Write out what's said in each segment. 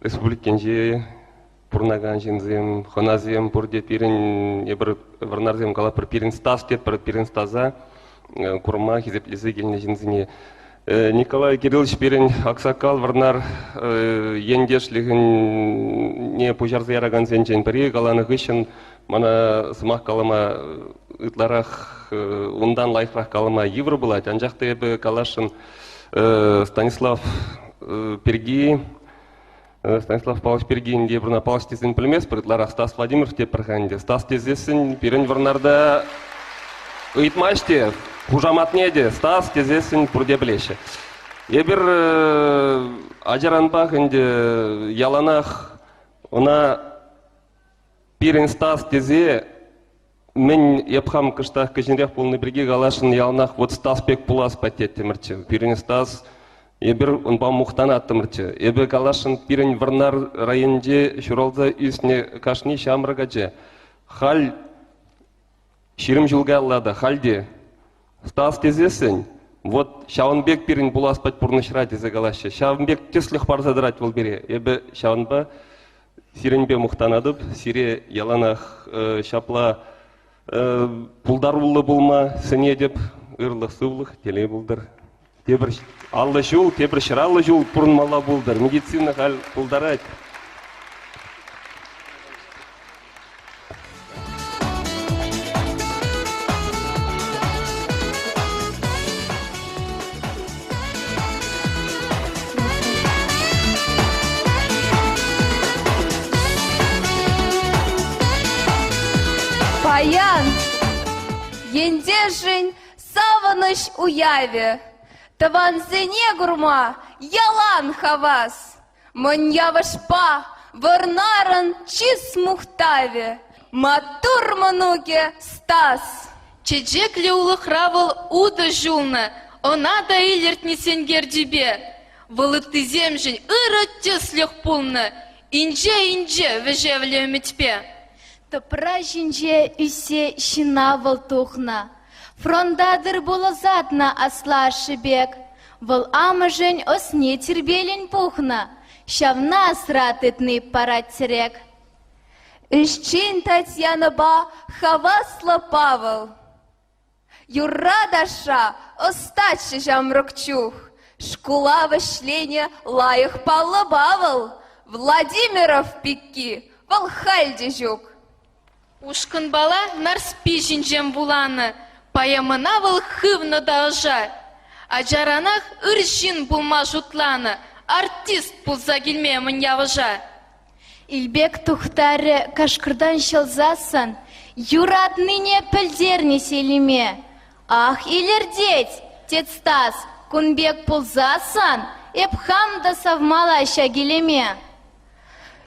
республикенже пурнаган жинзем, хоназем, пурде пирин, ебір варнарзем калапыр пирин стас тет, пирин стаза, курма, хизеплезы келіне жинзіне. Николай Кириллович пирин аксакал варнар ендешлігін не пужарзы яраган сенчен пири, каланы гышын, мана сымақ калама ытларах ундан лайфрах калама евро была, анжақты ебі калашын Станислав Перги, Станислав Павлович Пергин де Бруно Павлович тезін пілмес, бірітлар Стас Владимиров те бірханде. Стас тезесін пирен варнарда ұйтмаште, хужаматне де, Стас тезесін пұрде білеші. Ебір ажаранбақ інде яланақ, она пирен Стас тезе, мен епхам кыштақ кежінрек болны бірге қалашын яланақ, вот Стас пек пулас пәтет темірчі. Пирен Стас ебір ұнба мұқтан аттымырчы. Ебі калашын пирен варнар районде шуралза үсіне кашни шамрагачы. Хал ширим жылға аллады, халде. Стас тезесін, вот Шаванбек пирен булас пәт пұрнышыра тезе калашы. Шаванбек теслих парзадырать бол бере. Ебі Шаванба сиренбе мұқтан адып, сире яланақ шапла пулдар бұлы болма, сіне деп ұрлық сұвлық теле бұлдыр. Тебір аллы жол, тебір шыралы жол пұрынмала болдыр. Медицина хал пулдарать. Паян, ендежін саваныш уяве. Таванзене гурма, ялан хавас, маньявашпа, варнаран чис мухтаве, матур мануке Стас. Чеджекле улыхравыл уда жулна, онада илертни сенгердибе. Вылыты земжень ырытте слех пулна, инже вежевле үмітпе. Топра жинже үсе шинавыл тухна. Фрондадыр болозатна асла шибек, выл амыжень осне тербелень пухна, шавна сратытный параттерек. Ишчин Татьяна ба хавасла Павел. Юра даша остачы жамрукчух, шкула вышлене лаях паллабавал, Владимиров пикки, Волхальде жук. Ушкын бала нарспи жинжем буланы, паямына выл хывна должа. Ажаранах ыржин булма жутланы, артист пулза келмемін явыжа. Илбек тухтары кашкырдан шылзасын, юратныне пілдерне селеме. Ах, илердеть, тет Стас, кунбек пулзасын, эпхам да savmala шагелеме.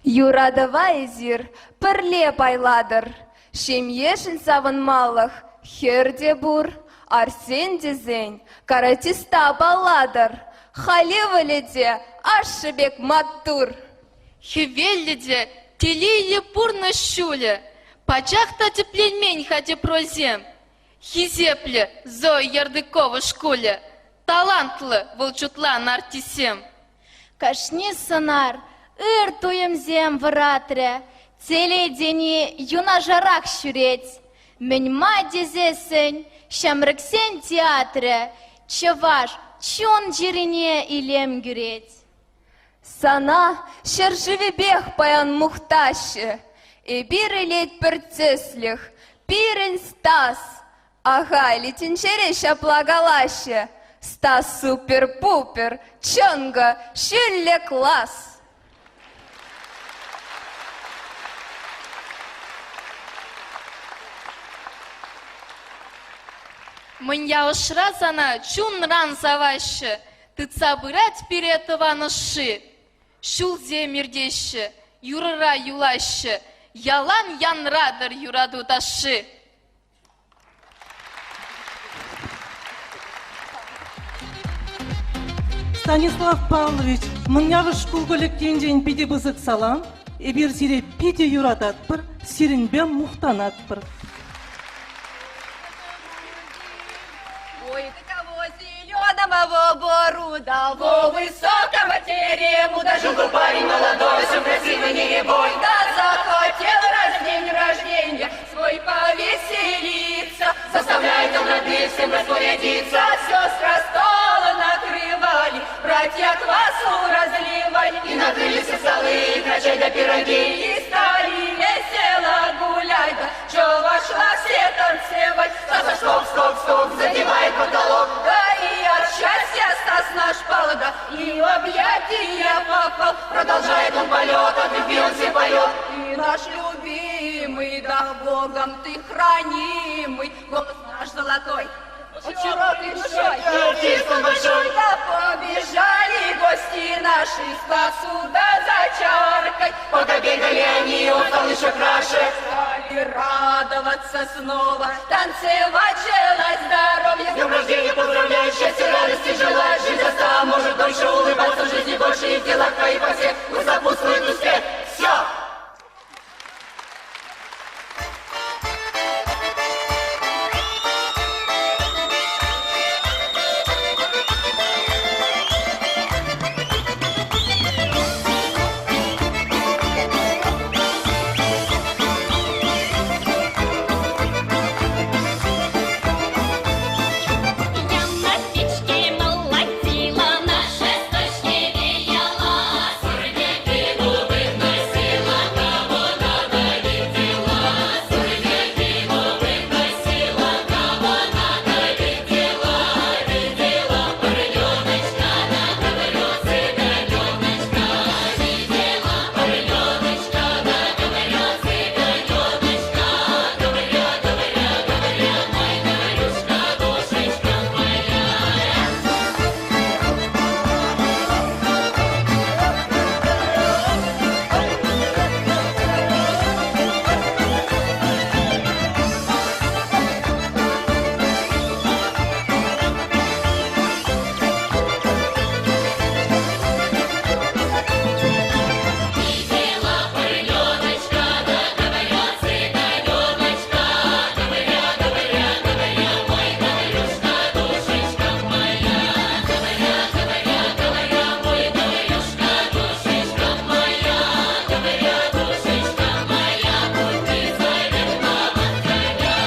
Юрадава изир, пірле пайладыр, шемешін савынмалық, Херде бур, Арсен дезень, каратиста баладыр, Халиваледе, Ашыбек маттур. Хевелледе, телейле пурна шуле, Пачахта тепленмень хаде прозем. Хизепле, Зоя Ярдыкова школе, Талантлы волчутлан артисем. Кашни сынар, ыр туемзем вратре, Теледени юна жарак шуреть. Меньма дезесень, шамрыксен театре, Чаваш, чон жирине илем гюреть. Сана шерживебех паян мухтаще, И бир илет пірцеслих, пирен Стас, Ага, летенчере шаплагалаще, Стас супер-пупер, чонга, шилле класс. Мынья ушра зана чун ран заваще, Ты цабырать перетываны ши. Шул земирдеші, юрыра юлаще, Ялан янрадыр юраду даши. Станислав Павлович, мыңнағы школ көйлектен жейін пиде бызық салам, Эбер сире пиде юрадат бір, сиренбен мұқтанат бір. Ой, такого зеленого боруда, во высокого терему, даже парень молодой, нарядиться, сестры стол накрывали, братья квасу разливали, и накрыли все столы, крачай да пироги, и стали весело гулять, да чё вошла все танцевать, Стаса стук, задевает потолок, да и от счастья Стас наш пал, да и в объятия попал, продолжает он полет, от любви он все поет, и наш любимый, да Богом ты хранимый, голос наш золотой, широкой душой, артист большой, да побежали гости наши, Стасу да за чаркой, пока бегали они, он стал еще краше, стали радоваться снова, танцевать, желать здоровья, с днем рождения поздравляю, счастья, радости желаю, жить до 100, может дольше улыбаться в жизни больше, и в делах твоих во всех, пусть сопутствует успех, все! Я на печке молотила, на шесточке веяла, сурьмяки губы носила, кого надо видела, сурьмяки губы носила, кого надо видела, видела пареночка, да говорю цыганеночка, видела пареночка, да говорю цыганеночка, говоря, мой говорюшка, душечка моя. Видела пареночка, да говорю цыганеночка, говоря, мой говорюшка, душечка моя. Говоря, мой говорюшка, душечка моя. Говоря, душечка моя, будь ты заветного коня.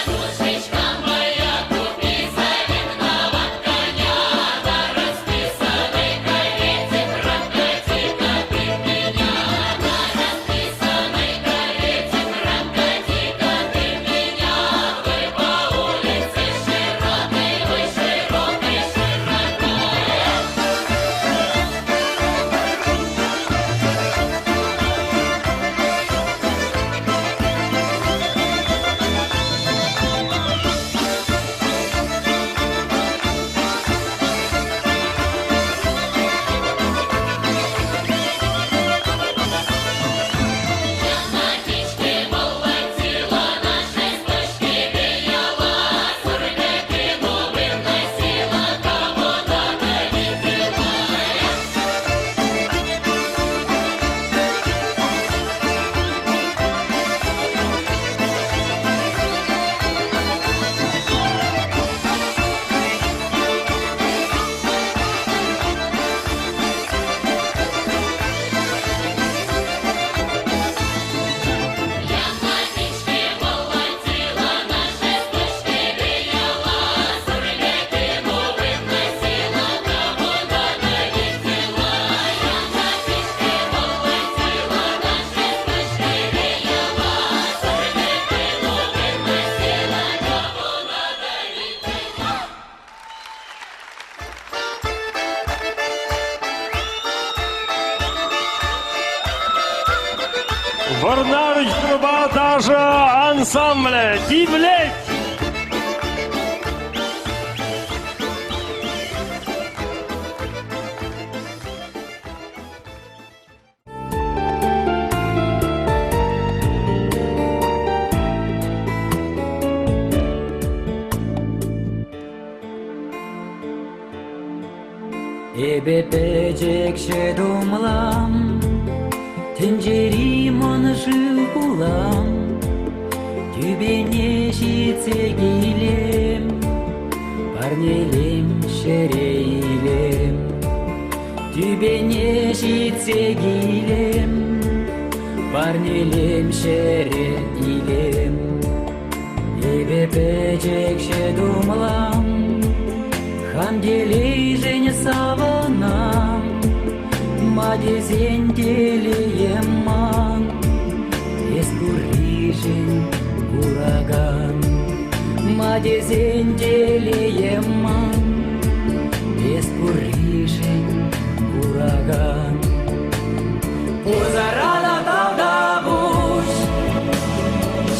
Душечка моя, купи заветного коня, да расписанной карете прокати-ка ты меня, да расписанной карете прокати-ка ты меня, ой, по улице широкой, ой, широкой. Я на печке молотила, на шесточке веяла, сурьмяки губы носила, кого надо видела. Я на печке молотила, на шесточке веяла, сурьмяки губы носила, кого надо видела. Я на печке молотила, на шесточке веяла, сурьмяки губы носила, кого надо видела. Варнавич труба даже ансамбля «Дивлеть». Ebepecek şey dumlam Тінжерім оны жыл бұлам, Түбене жетсе келем, Парнелем шерейлем. Түбене жетсе келем, Парнелем шерейлем. Ебе печекше думлам, Хамделей жене саванам, Мадезен делеем ман, Ескурижен ураган. Мадезен делеем ман, Ескурижен ураган. Узарада тавда буш,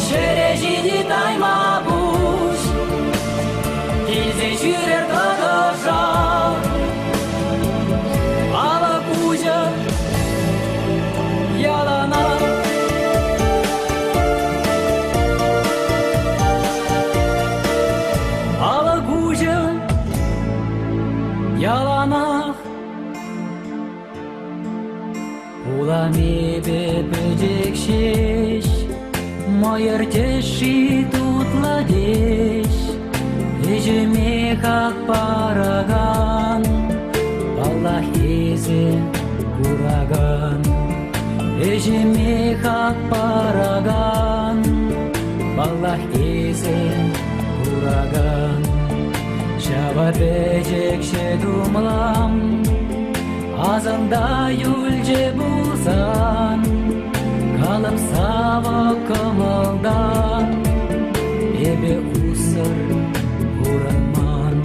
Шережиди тайма буш, Килзе жүрер тадажа, Ала кузя ялана. Ала кузя яланах, Уламе бепедек шеш, Майыр теши тутладеш, Ежеме как параган, Аллахезе ураган. Ежеме как параган, Аллахезе ураган. Шаба печекше думлам, Азанда юльже булсан, Калып сава кымылдан, Эбе усыр уранман.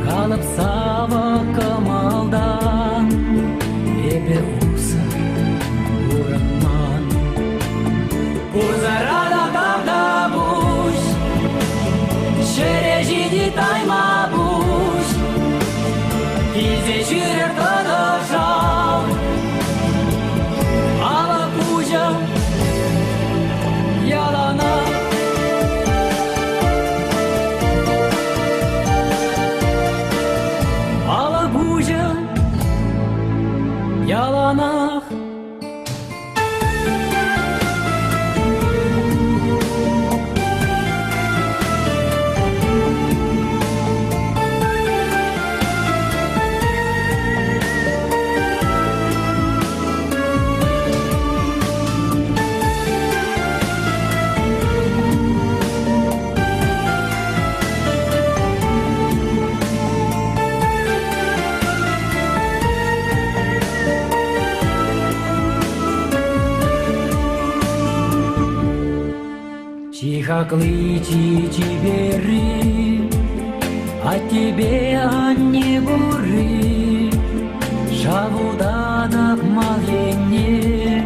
Калып сава кымылдан, Эбе усыр уранман. Узарада тавда буш, Шережиди тайма буш, Килзе жүрер тадажа, Ала кузя ялана. Ала кузя яланах. Чихаклычи чибери, а тебе не буры. Шавудадак маленне,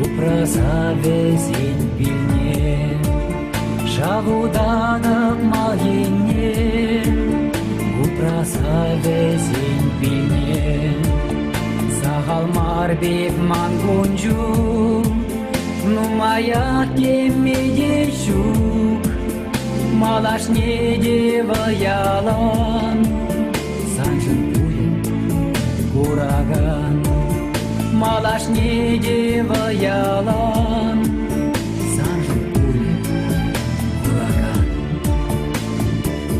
Упраса везень пильне. Шавудадак маленне, Упраса везень пильне. Сахалмар бек мангунжу, Ну моя кемеде щук, Малаш не дева ялан, Санжын пулен ураган. Малаш не дева ялан, Санжын пулен ураган.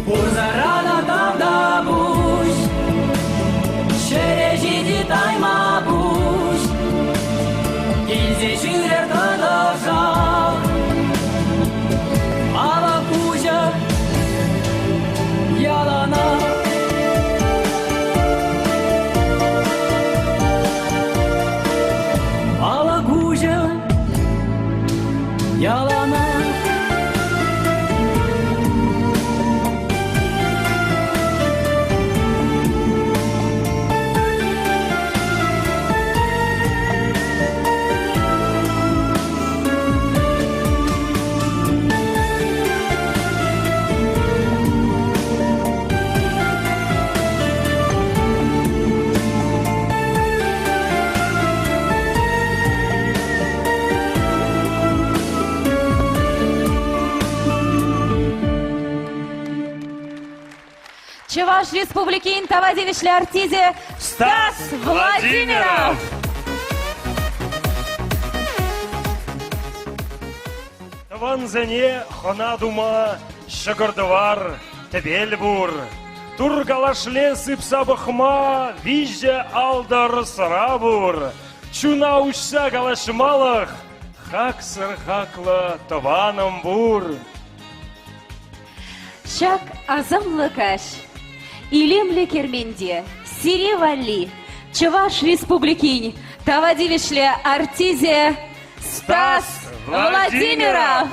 Узарада тавда буш, Шережиди тайма буш, Килзе жүрер тадажа, Ала кузя ялана. Ала кузя ялана. Чуваш Республики Тавадевишле артизе Стас Владимиров. Ванзене хона дума, шагардывар, тебел бур. Тургалашле сыпса бахма, вижде алдар сарабур. Чуна ушса галашмалах, хак сырхакла тованам бур. Чак азамлы каш. Илемле керменде, сире вали. Чуваш республикинь, тавадилишле артизе Стас Владимиров.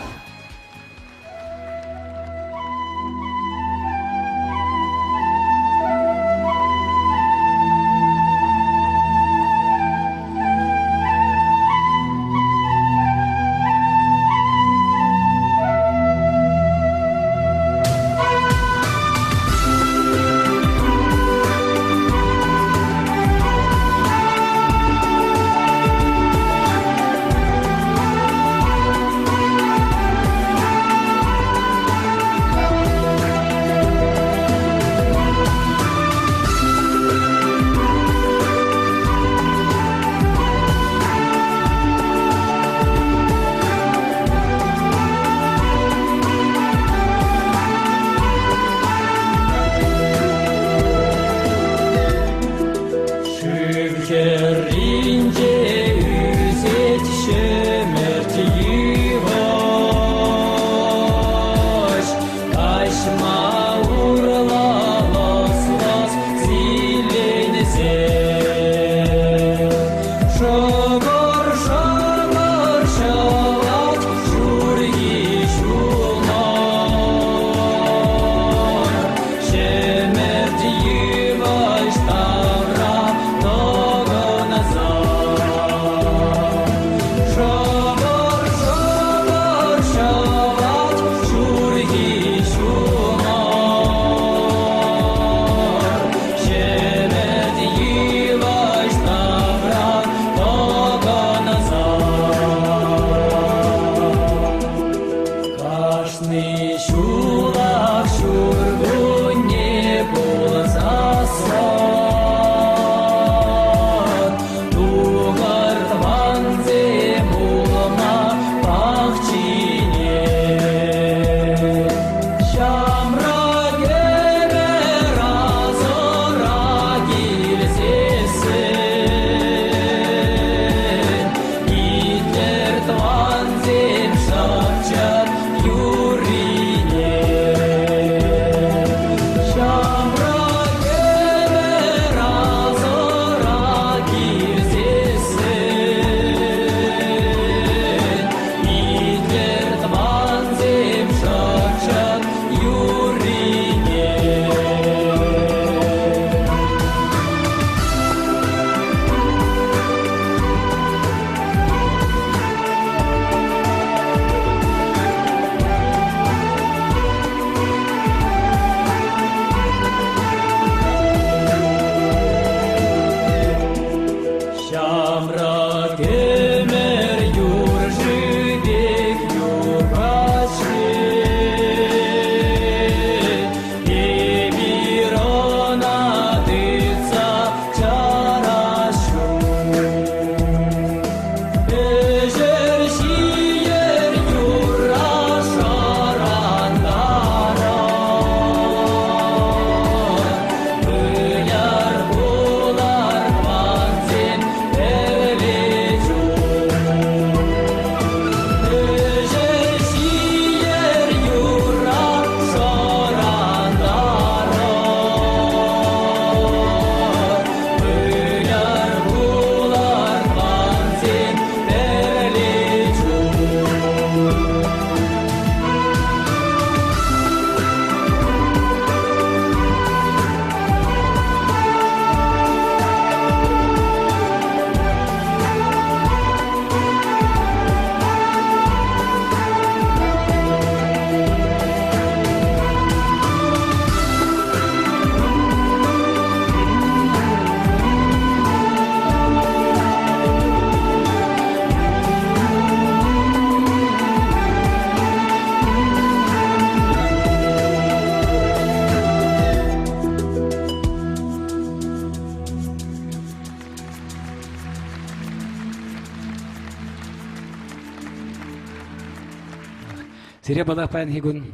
Сире балақ паян хигун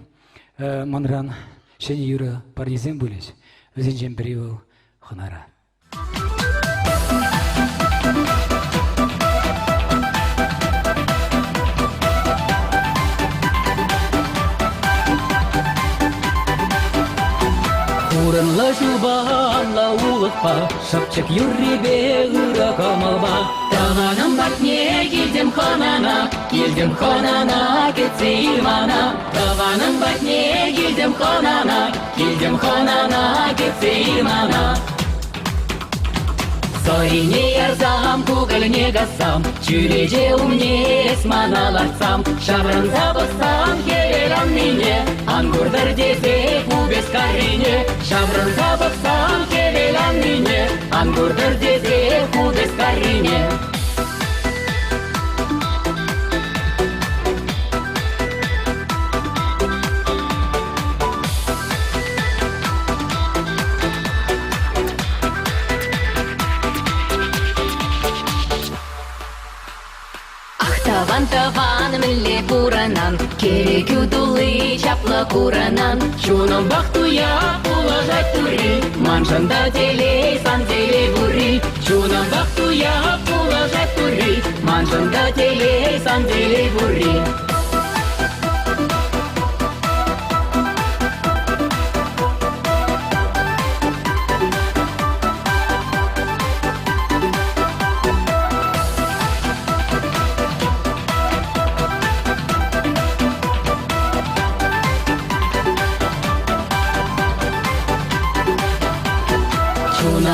манран шен юры парнизем булеш. Өзен жем біреу хонара. Урынлы жубанла улықпа, шапчык юрребе ұра камалба. Тағаным батне келдім ханана, кетсе илмана. Тағаным батне келдім ханана, кетсе илмана. Сойне ярзам, кугіліне ғассам, чүреже умнес маналарсам. Шабрынза бұссам, келелан мене, ангурдар десе кубес карине. Шабрынза бұссам, келелан мене, ангурдар десе кубес карине. Таван мілле куранан, керек юдулы чаплы куранан. Чуном бақтуя улажать тури, маншанда телей сан телей бури. Чуном бақтуя улажать тури, маншанда телей сан телей бури.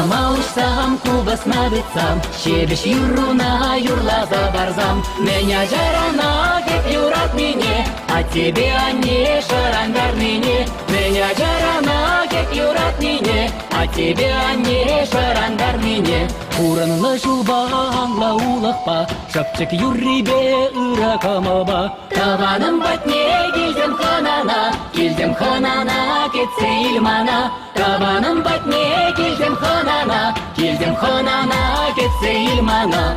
Малышсам, кубас навицам, щебеш юруна, юрлаза барзам. Меня жарана, кеп юрат мене, а тебе не шарангар мене. Меня жарана, кеп юрат мене, а тебе не шарангар мене. Урынлы жубанла улықпа, шапчык юрребе ұра камалба. Табаным батне келдім ханана, кетсе илмана. Табаным батне келдім ханана, кетсе илмана.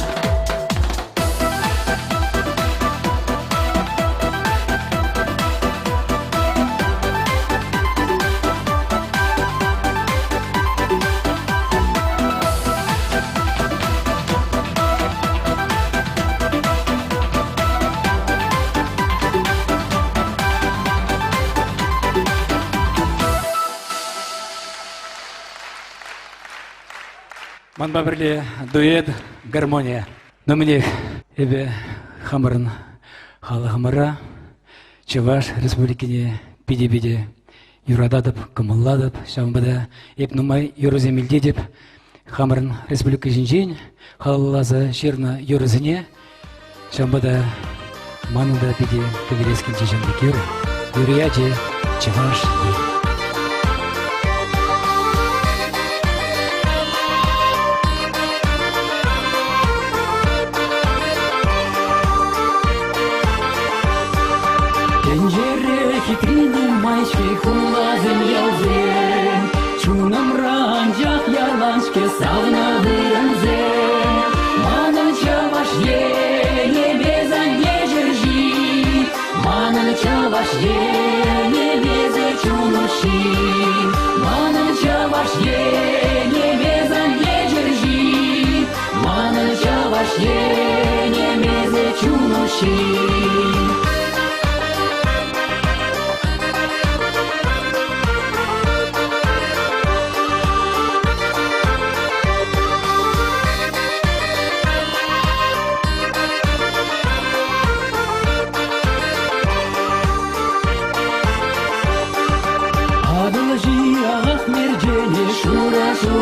Манба бірле дуэт, гармония. Но мне эбе хамырын халы хамыра, Чуваш республикине биде-биде юрададып, кымылладып, шамбада еп нумай юрыземелде деп, хамырын республика жинжен, халылазы шерна юрызыне, шамбада манында биде каберескин жежендік юры, юрияде Чуваш. Хитринум майшке хулазым ялзем, чунам ранжақ яланшке савна вырынзем. Манын чаваш не безан не жержи, манын чаваш не безе чунуши. Манын чаваш не безан не жержи, манын чаваш не безе чунуши.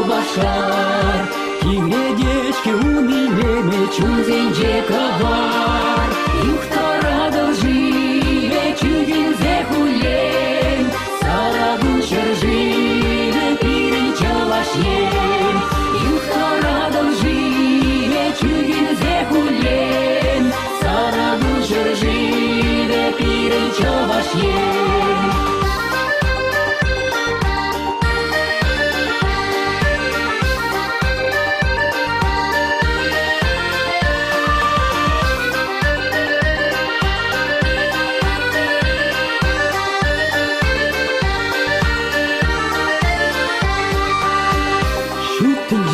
Башар, кигредечке умилеме чунзенже кавар. Юхтара долживе чугинзе хулен, сарагун шерживе пирин чавашен. Юхтара долживе чугинзе хулен, сарагун шерживе пирин чавашен.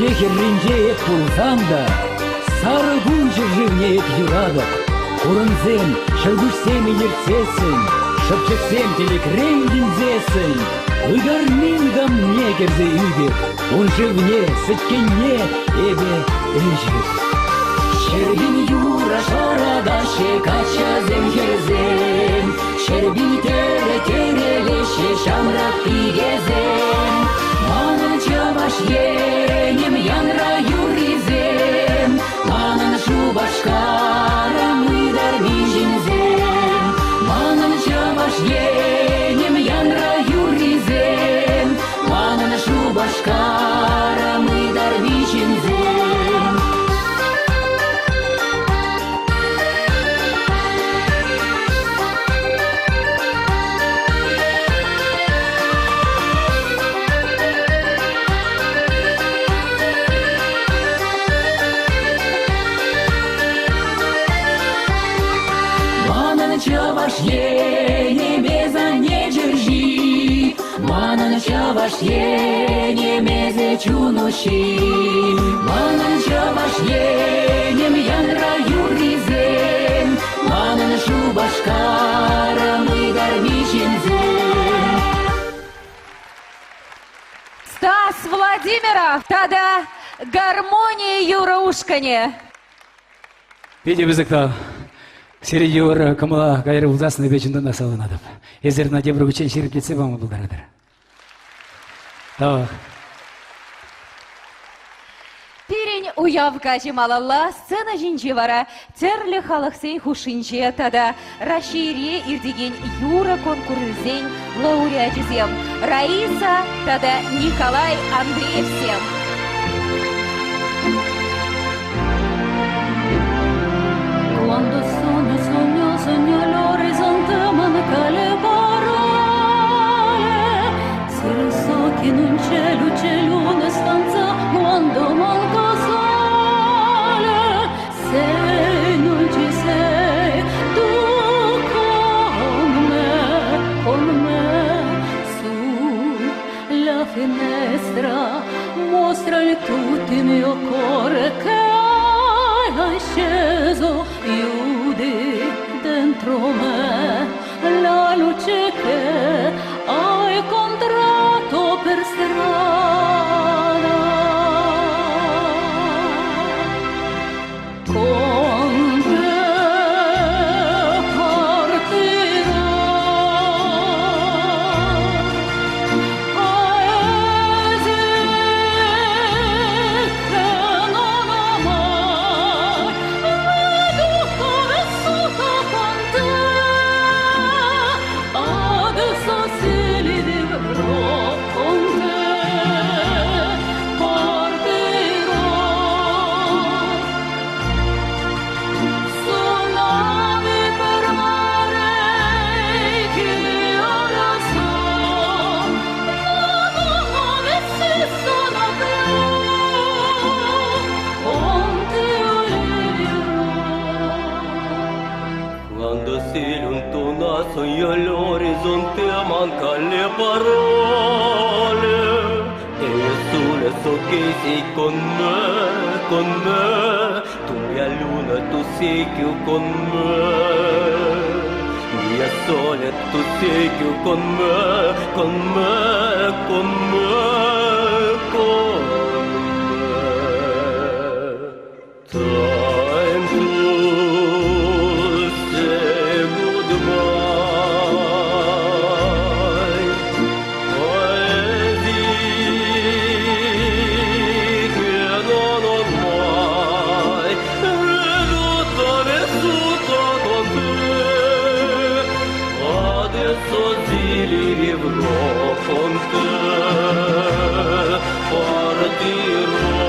Жехер ринжеет пулсанда, сары гунчик живнеет юрадок. Курынзем, шыргушсем ерцесін, шыпчыксем телекрейдінзесін. Уйгармингам не керзе үйбек, он живне, сыткенне, эбе режбек. Шербин юра шарада шекача земхерзем, Шербин тере-терелеше шамрак пигезем. Манын чаваш енем янра юризем, Манын шубашкара мыдар мижинзем. Манын чаваш енем янра юризем, Манын шубашкара мыдар мижинзем. Чаваш енемеза не держи, Манан чаваш енемезе чунуши. Манан чаваш енем янра юризем, Манан шубашкара мыдар мишинзем. Стас Владимиров, тогда гармония Юра Ушкане. Петя Бизыктав. Среди юра камала кайры узасны вечінді насалынадып. Езерна дебру күчен шеріп кетсе бамы бұлдарадыр. Давай. Пирень уявка жемалалла сцена жинжевара терлі халықсен хушинче тада расшире ирдеген Юра конкурсен лауреатизем Раиса тада Николай Андреевсем. Quando sogno l'orizzonte manca le parole. Se lo so che non c'è luce una stanza quando manca sole. Se non ci sei tu con me, sulla finestra mostrami tutto il mio cuore che hai sceso, chiudi dentro me la luce che hai incontrato per strada. Con te partirò paesi che non ho mai veduto vissuto con te. Adesso si li vivrò con te, partirò. Suonavi per mare che io lo so, ma non esistono più. Con te io vivrò. Quando si lontana sogno all'orizzonte manca le parole. E il sole so che sei con me, tu mia luna, tu sei più con me. Mia sole, tu sei più con me, con me.